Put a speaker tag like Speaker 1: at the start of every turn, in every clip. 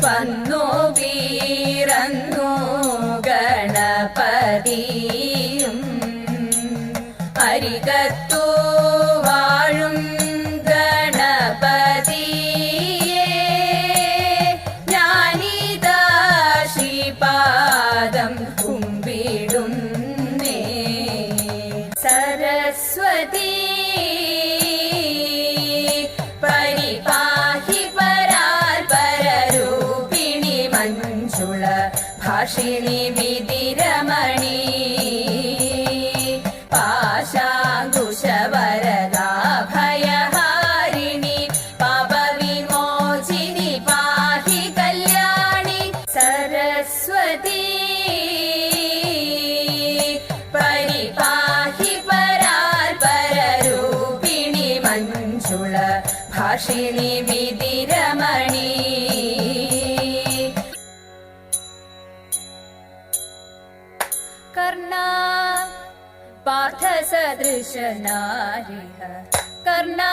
Speaker 1: വന്നു വീറന്നു ഗണപതിയും അരികത്തു വാഴും ഗണപതിയേ ഞാനിതാ ശ്രീപാദം കുമ്പിടുന്നേ. സരസ്വതി പരിപാഹി പരാൽപരരൂപിണി മഞ്ജുള ഭാഷിണി വിധിരമണി പാശാങ്കുശവരദാഭയഹാരിണി പാപവിമോചിനി പാഹി കല്യാണി. സരസ്വതി പരിപാഹി പരാൽപരരൂപിണി മഞ്ജുള ഭാഷിണി വിധിരമണി. കർണാ പാർത്ഥസദൃശനാരിഹ കർണാ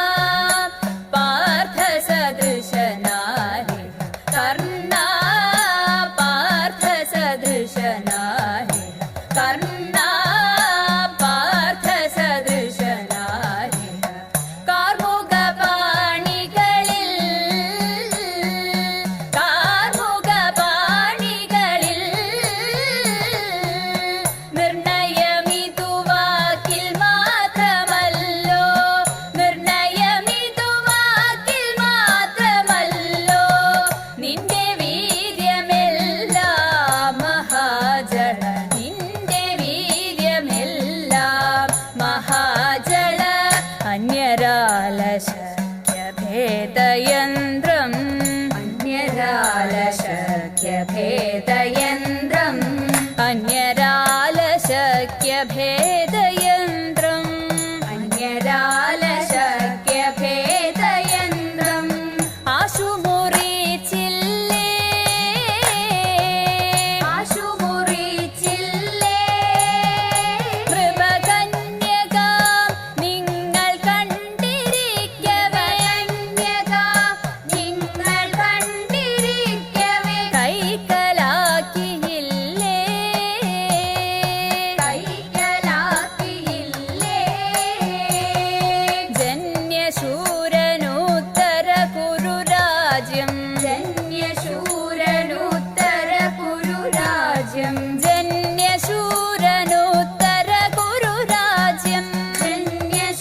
Speaker 1: പാർത്ഥസദൃശനാരിഹ കർണാ പാർത്ഥസദൃശനാരിഹ കർണാ പാർത്ഥസദൃശനാരിഹ കാർമുകപാണികളിൽ നിർണയമിതുവാക്കിൽ മാത്രമല്ലോ നിർണയമിതുവാക്കിൽ മാത്രമല്ലോ നിന്റെ വീര്യമെല്ലാം മഹാജള നിന്റെ വീര്യമെല്ലാം മഹാജള. അന്യരാലശക്യഭേദയന്ത്രം അന്യരാലശക്യഭേദയന്ത്രം അന്യരാലശക്യഭേദയന്ത്രം അന്യരാലശക്യഭേദയന്ത്രം ആശുമുറിച്ചില്ലേ ആശുമുറിച്ചില്ലേ കൃപകന്യകാം നിങ്ങൾ കണ്ടിരിക്കവേ നിങ്ങൾ കണ്ടിരിക്കവേ കൈക്കലാക്കിയില്ലേ കൈക്കലാക്കിയില്ലേ ജന്യശൂരനുത്തര കുരുരാജ്യം ജന്യശൂരനുത്തര കുരുരാജ്യം ജന്യശൂരനുത്തര കുരുരാജ്യം ജന്യശൂരനുത്തര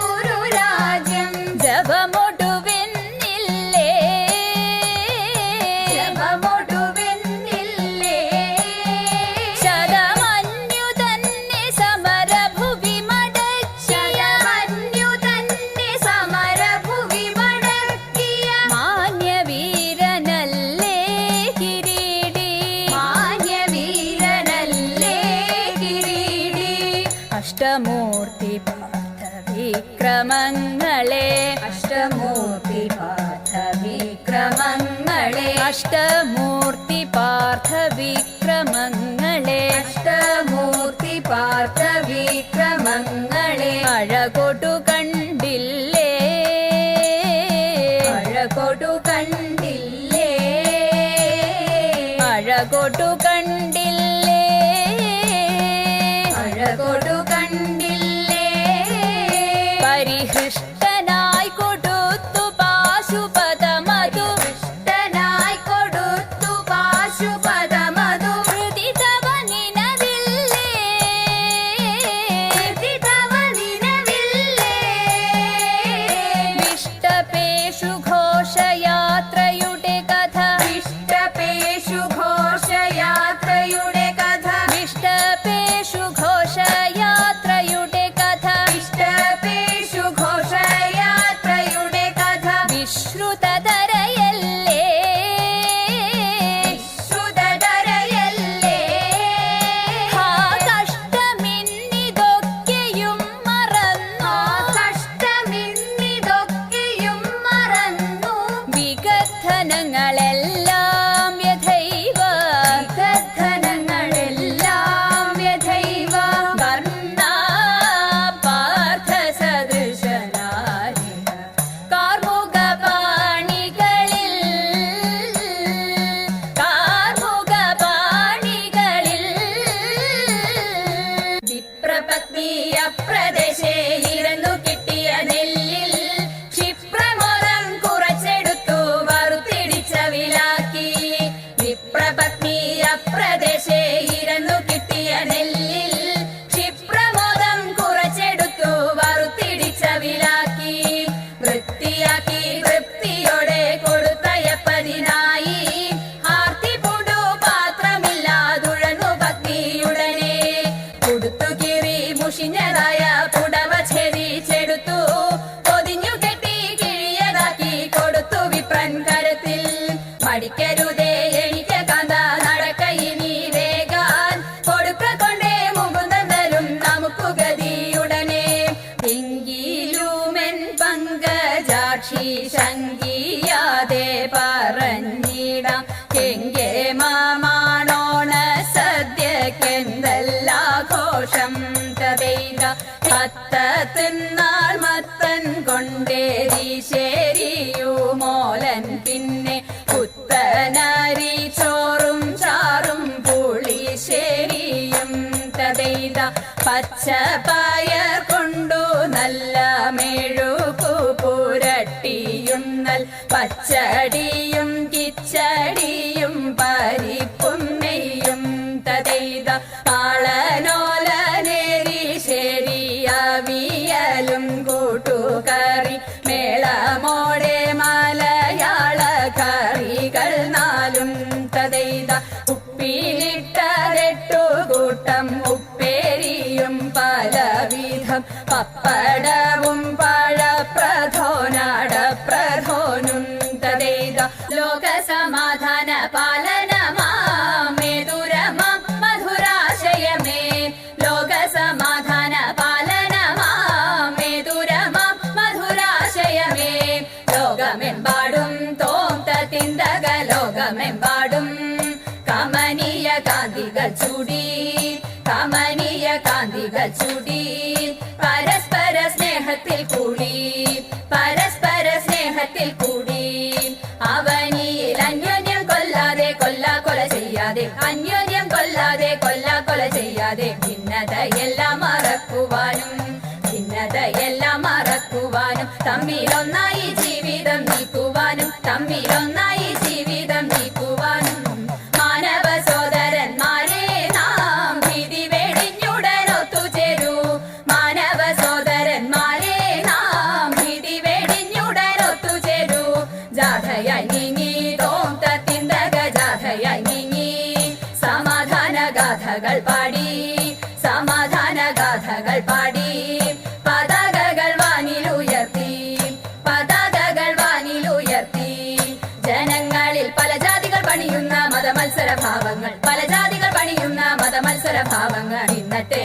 Speaker 1: കുരുരാജ്യം ജപമൊടുവെന്നില്ലേ ജപമൊടുവെന്നില്ലേ ശതമന്യു തന്നെ സമരഭുവി മടക്കിയ ശതമന്യു തന്നെ സമരഭുവി മടക്കിയ മാന്യവീരനല്ലേ കിരീടി മാന്യവീരനല്ലേ കിരീടി. അഷ്ടമൂർത്തി പാർത്ഥ വിക്രമങ്ങളെ അഷ്ടമൂർത്തി പാർത്ഥ വിക്രമങ്ങളെ അഷ്ടമൂർത്തി പാർത്ഥ വിക്രമങ്ങളെ അഷ്ടമൂർത്തി പാർത്ഥ വിക്രമങ്ങളെ അഴകൊടു കണ്ടില്ലേ അഴകൊടു കണ്ടില്ലേ അഴകൊടു കണ്ടില്ലേ അഴകൊടു കണ്ടില്ലേ പരിഹൃഷ്ടനായി കൊടുത്തു പാശുപതമധു ഹൃഷ്ടനായി കൊടുത്തു പാശുപതമധു ഹൃദി തവ നിനവില്ലേ ഹൃദി തവ നിനവില്ലേ വിഷ്ടപേഷു ഘോഷയാത്രയുടെ കഥ വിഷ്ടപേഷു ഘോഷയാത്രയുടെ കഥ വിഷ്ടപേഷു ഘോഷയാത്രയുടെ കഥ വിഷ്ടപേഷു ഘോഷയാത്രയുടെ കഥ വിശ്രുതതരയല്ലേ വിശ്രുതതരയല്ലേ ഹാ കഷ്ടമിന്നിതൊക്കെയും മറന്നു കഷ്ടമിന്നിതൊക്കെയും മറന്നു വിഗദ്ധനങ്ങളെല്ലാം യഥൈവ വിഗദ്ധനങ്ങളെല്ലാം യഥൈവ വർണ്ണാ പാർത്ഥസദൃശനാരിഹ കാർമുകപാണികളിൽ കാലത്തിൽ മടിക്കരുതേ എനിക്ക് കാന്ത നടക്കയിനി വേഗാൻ കൊടുക്ക കൊണ്ടേ മുകുന്ദൻ തരും നമുക്ക് ഗതിയുടനെ എങ്കിലുമെൻ പങ്കജാക്ഷി ശങ്കിയാതെ പറഞ്ഞിടാം കെങ്കേ മാമാണോണ സദ്യക്കെന്തല്ലാഘോഷം തതൈത കത്ത തിന്നാൾ മത്തൻ കൊണ്ടേരി ശരിയുമോലൻ പിന്നെ പുത്തനരി ചോറും ചാറും പുളിശ്ശേരിയും തതൈത പച്ചപ്പയർ കൊണ്ടു നല്ല മെഴുകു പുരട്ടിയും നൽ പച്ചടിയും കിച്ചടിയും പരിപ്പും നെയ്യും തതൈത ആളനോലനേരി ശരിയവിയലും കൂട്ടുകറി മേളമോടെ മലയാള കറികൾ നാലും തതൈത ഉപ്പിലിട്ടതെട്ടു കൂട്ടം ഉപ്പേരിയും പലവിധം പപ്പടവും പഴപ്രധോനടപ്രധോനും തതൈത ലോകസമാധാന പാലനമാമേതുരമം മധുരാശയമേ ലോകസമാധാന പാലനമാമേതുരമം മധുരാശയമേ ലോകമെമ്പാടും തോന്തതിന്തക ലോകമെമ്പാടും കമനീയ കാന്തികൾ ചൂടി കമനീയ കാന്തികൾ ചൂടി പരസ്പര സ്നേഹത്തിൽ കൂടി പരസ്പര സ്നേഹത്തിൽ കൂടി അവനിയിൽ അന്യോന്യം കൊല്ലാതെ കൊല ചെയ്യാതെ അന്യോന്യം കൊല്ലാതെ കൊല ചെയ്യാതെ ഭിന്നതയെല്ലാം മറക്കുവാനും ഭിന്നതയെല്ലാം മറക്കുവാനും തമ്മിലൊന്നായി ജീവിതം നീക്കുവാനും തമ്മിലൊന്നായി ജീവിതം നീക്കുവാനും മാനവ സോദരന്മാരെ നാം ഭീതി വെടിഞ്ഞുടൻ ഒത്തുചേരൂ മാനവ സോദരന്മാരെ നാം ഭീതി വെടിഞ്ഞുടൻ ഒത്തുചേരൂ ജാഥയായി നീങ്ങി തോന്തത്തിന്തക ജാഥയായി നീങ്ങി സമാധാന ഗാഥകൾ പാടി സമാധാന ഗാഥകൾ പാടി പതാകകൾ വാനിലുയർത്തി പതാകകൾ വാനിലുയർത്തി ജനങ്ങളിൽ പല ജാതികൾ പണിയുന്ന മതമത്സര ഭാവങ്ങൾ പല ജാതികൾ പണിയുന്ന മതമത്സര ഭാവങ്ങൾ ഇന്നത്തെ